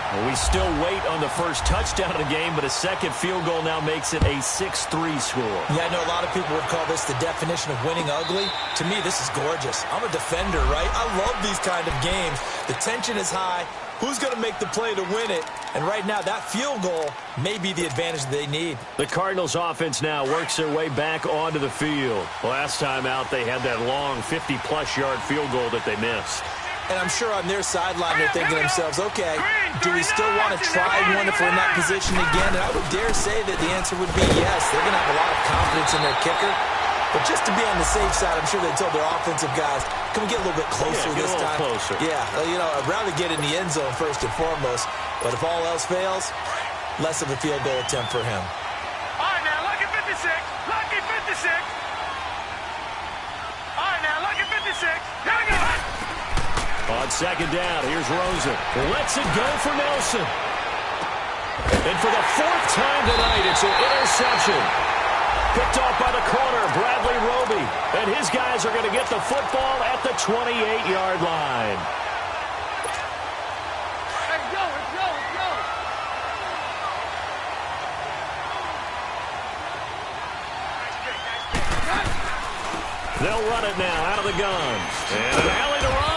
Well, we still wait on the first touchdown of the game, but a second field goal now makes it a 6-3 score. Yeah, I know a lot of people would call this the definition of winning ugly. To me, this is gorgeous. I'm a defender, right? I love these kind of games. The tension is high. Who's going to make the play to win it? And right now, that field goal may be the advantage they need. The Cardinals offense now works their way back onto the field. Last time out, they had that long 50-plus yard field goal that they missed. And I'm sure on their sideline they're thinking to themselves, okay, do we still want to try one if we're in that position again? And I would dare say that the answer would be yes. They're going to have a lot of confidence in their kicker. But just to be on the safe side, I'm sure they told their offensive guys, can we get a little bit closer this time? Closer. Yeah, you know, I'd rather get in the end zone first and foremost. But if all else fails, less of a field goal attempt for him. All right, now, lucky 56. Lucky 56. All right, now, lucky 56. Here we go. On second down, here's Rosen. Lets it go for Nelson. And for the fourth time tonight, it's an interception. Picked off by the corner, Bradley Roby. And his guys are going to get the football at the 28-yard line. Let's go, let's go, let's go. They'll run it now out of the gun. And an alley to run.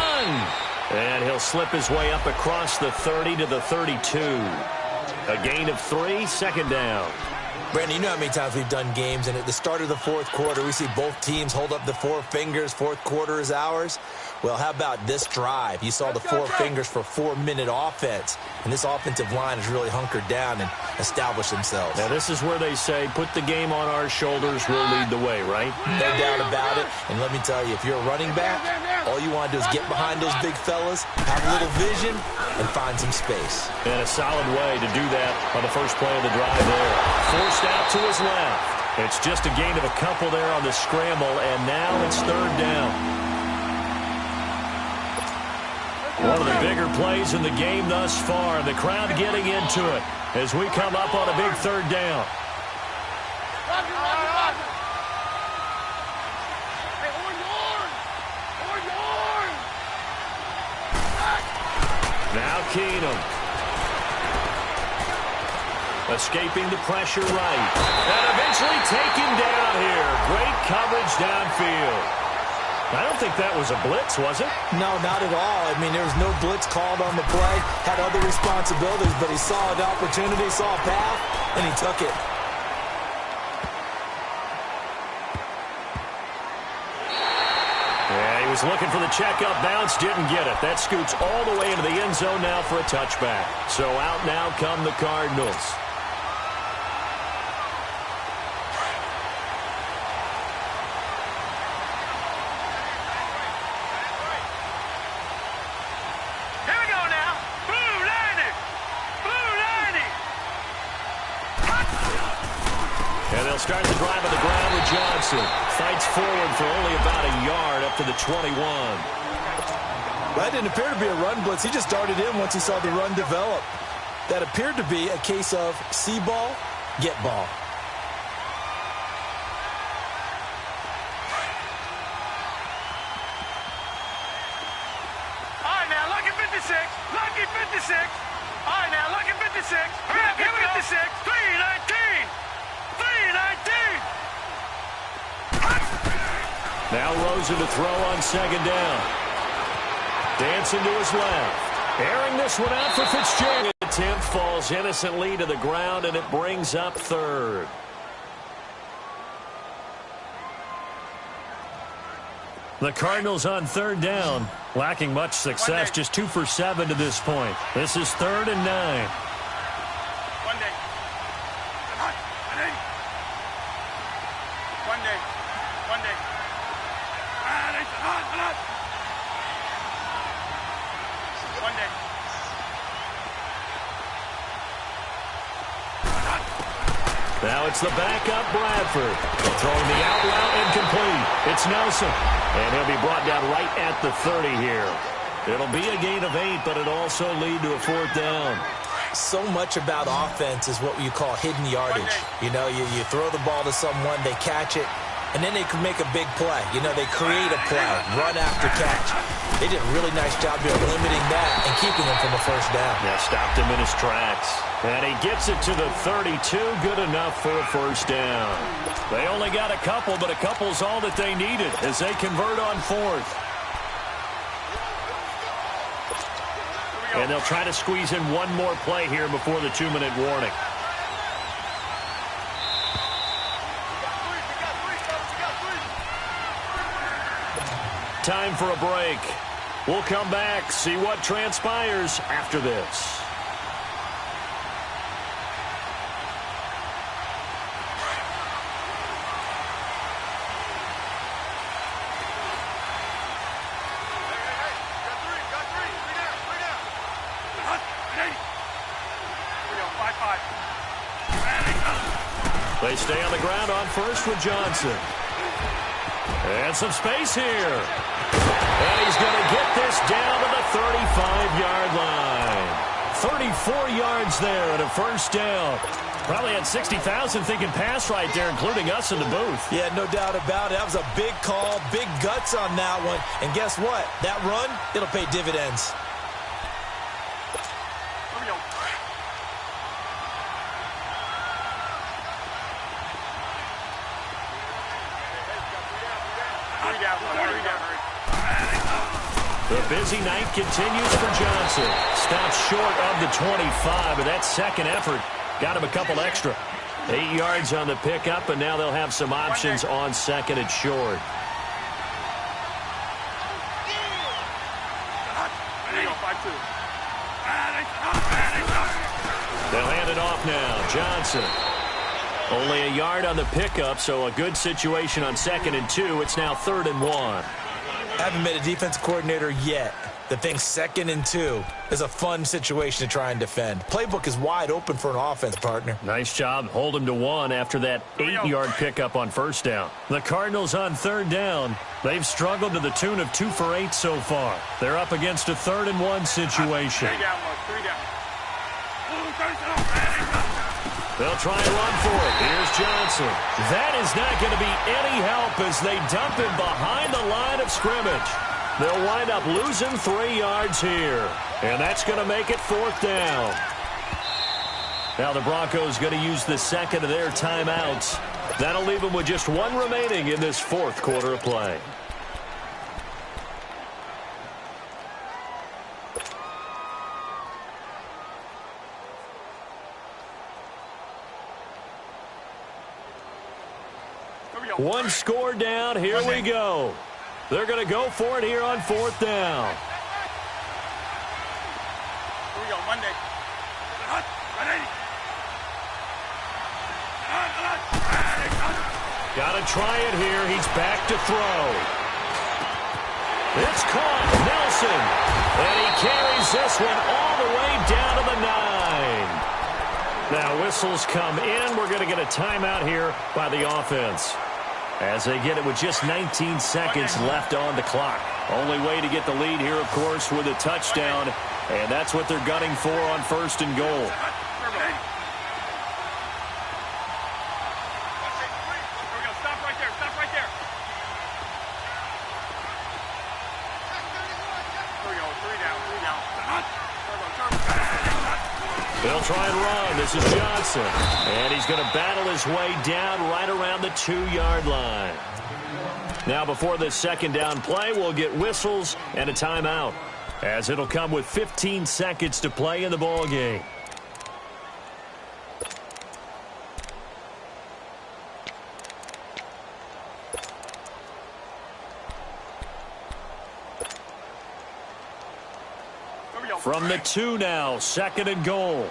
And he'll slip his way up across the 30 to the 32. A gain of 3, second down. Brandon, you know how many times we've done games, and at the start of the fourth quarter, we see both teams hold up the four fingers, fourth quarter is ours. Well, how about this drive? You saw the four fingers for 4-minute offense, and this offensive line has really hunkered down and established themselves. Now, this is where they say, put the game on our shoulders, we'll lead the way, right? No doubt about it, and let me tell you, if you're a running back, all you want to do is get behind those big fellas, have a little vision, and find some space. And a solid way to do that on the first play of the drive there. Forced out to his left. It's just a gain of a couple there on the scramble, and now it's third down. One of the bigger plays in the game thus far. The crowd getting into it as we come up on a big third down. Now Keenum. Escaping the pressure right. And eventually taken down here. Great coverage downfield. I don't think that was a blitz, was it? No, not at all. I mean, there was no blitz called on the play. Had other responsibilities, but he saw an opportunity, saw a path, and he took it. Yeah, he was looking for the checkup bounce, didn't get it. That scoots all the way into the end zone now for a touchback. So out now come the Cardinals. Start the drive on the ground with Johnson. Fights forward for only about a yard up to the 21. That didn't appear to be a run blitz. He just darted in once he saw the run develop. That appeared to be a case of see ball, get ball. All right, now, lucky 56. Lucky 56. All right, now, lucky 56. Lucky 56. 319. Now Rosen to throw on second down. Dancing to his left. Airing this one out for Fitzgerald. The attempt falls innocently to the ground, and it brings up third. The Cardinals on third down, lacking much success, just 2 for 7 to this point. This is 3rd and 9. Now it's the backup Bradford. Throwing the out route incomplete. It's Nelson. And he'll be brought down right at the 30 here. It'll be a gain of 8, but it'll also lead to a 4th down. So much about offense is what you call hidden yardage. You know, you throw the ball to someone, they catch it, and then they can make a big play. You know, they create a play, run after catch. They did a really nice job here limiting that and keeping him from a first down. Yeah, stopped him in his tracks. And he gets it to the 32. Good enough for a first down. They only got a couple, but a couple's all that they needed as they convert on 4th. And they'll try to squeeze in one more play here before the 2-minute warning. Time for a break. We'll come back, see what transpires after this. They stay on the ground on first with Johnson. And some space here. And he's going to get this down to the 35-yard line. 34 yards there and a first down. Probably had 60,000 thinking pass right there, including us in the booth. Yeah, no doubt about it. That was a big call, big guts on that one. And guess what? That run, it'll pay dividends. The busy night continues for Johnson. Stops short of the 25, but that second effort got him a couple extra. 8 yards on the pickup, and now they'll have some options on second and short. They'll hand it off now. Johnson. Only a yard on the pickup, so a good situation on 2nd and 2. It's now 3rd and 1. Haven't met a defense coordinator yet that thinks 2nd and 2 is a fun situation to try and defend. Playbook is wide open for an offense, partner. Nice job. Hold him to 1 after that 8-yard pickup on first down. The Cardinals on third down. They've struggled to the tune of 2 for 8 so far. They're up against a 3rd and 1 situation. They'll try and run for it. Here's Johnson. That is not going to be any help as they dump him behind the line of scrimmage. They'll wind up losing 3 yards here. And that's going to make it 4th down. Now the Broncos going to use the second of their timeouts. That'll leave them with just 1 remaining in this 4th quarter of play. One score down. Here we go. They're going to go for it here on 4th down. Here we go, Monday. Got to try it here. He's back to throw. It's caught. Nelson. And he carries this one all the way down to the 9. Now whistles come in. We're going to get a timeout here by the offense, as they get it with just 19 seconds left on the clock. Only way to get the lead here, of course, with a touchdown, and that's what they're gunning for on 1st and goal. They'll try and run. This is Johnson. And he's going to battle his way down right around the 2-yard line. Now before this 2nd down play, we'll get whistles and a timeout, as it'll come with 15 seconds to play in the ball game. From the 2 now, 2nd and goal.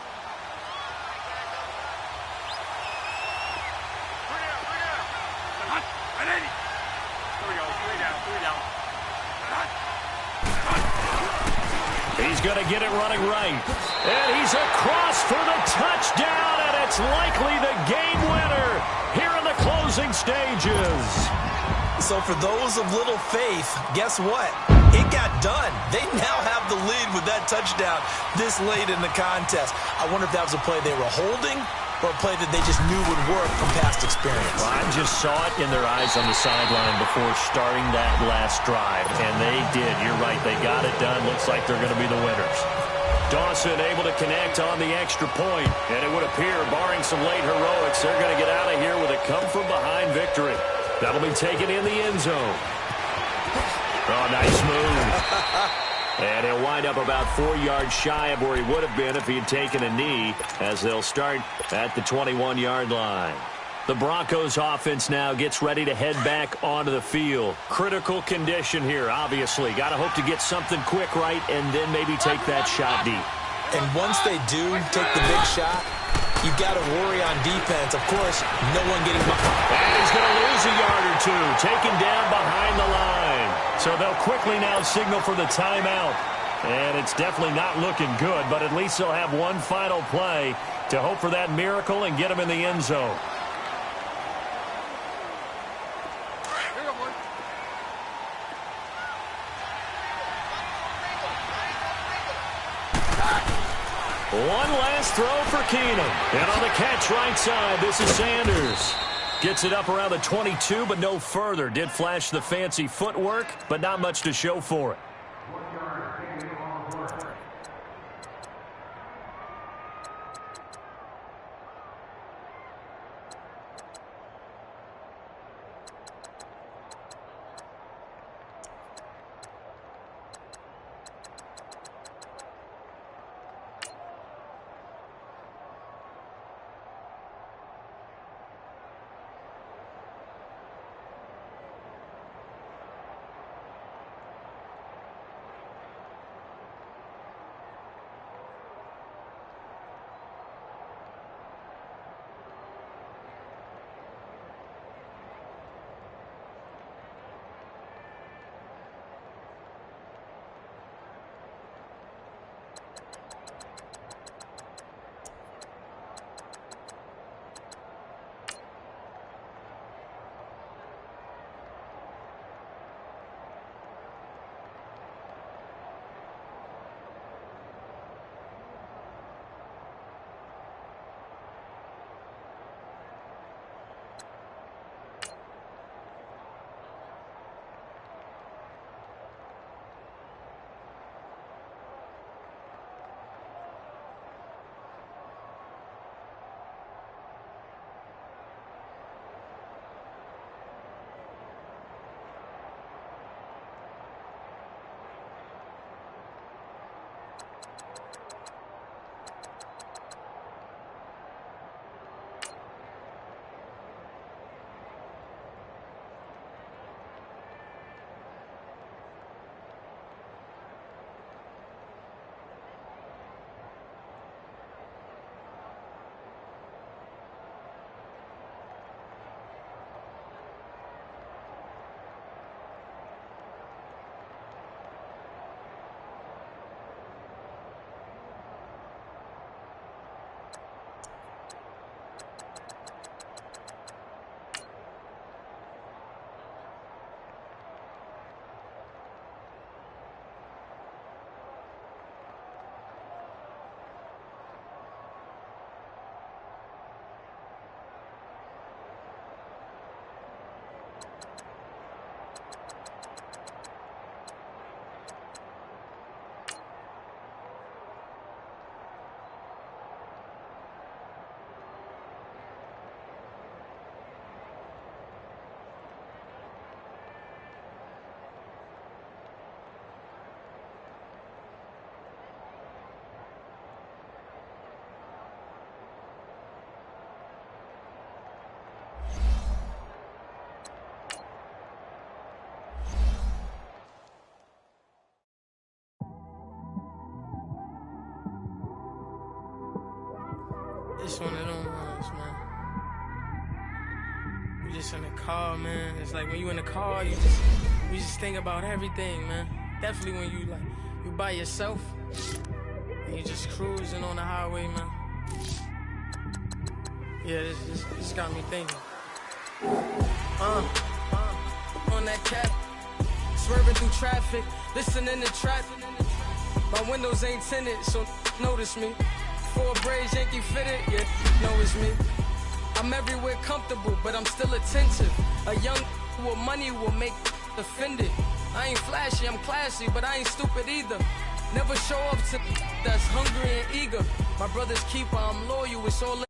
He's going to get it running right. And he's across for the touchdown, and it's likely the game winner here in the closing stages. So for those of little faith, guess what? It got done. They now have the lead with that touchdown this late in the contest. I wonder if that was a play they were holding or a play that they just knew would work from past experience. Well, I just saw it in their eyes on the sideline before starting that last drive, and they did. You're right. They got it done. Looks like they're going to be the winners. Dawson able to connect on the extra point, and it would appear, barring some late heroics, they're going to get out of here with a come-from-behind victory. That'll be taken in the end zone. Oh, nice move. And he'll wind up about 4 yards shy of where he would have been if he had taken a knee, as they'll start at the 21-yard line. The Broncos offense now gets ready to head back onto the field. Critical condition here, obviously. Got to hope to get something quick right and then maybe take that shot deep. And once they do take the big shot, you've got to worry on defense. Of course, no one getting behind. And he's going to lose a yard or two, taken down behind the line. So they'll quickly now signal for the timeout. And it's definitely not looking good, but at least they'll have one final play to hope for that miracle and get them in the end zone. One last throw for Keenum. And on the catch right side, this is Sanders. Gets it up around the 22, but no further. Did flash the fancy footwork, but not much to show for it. It's one of them ones, man. You just in the car, man. It's like when you in the car, you just think about everything, man. Definitely when you by yourself and you just cruising on the highway, man. Yeah, this got me thinking. On that cap, swerving through traffic, listening to traffic. My windows ain't tinted, so notice me. 4 braids, Yankee fitted, yeah, know it's me. I'm everywhere comfortable, but I'm still attentive. A young with money will make offended. I ain't flashy, I'm classy, but I ain't stupid either. Never show up to that's hungry and eager. My brother's keeper, I'm loyal, it's all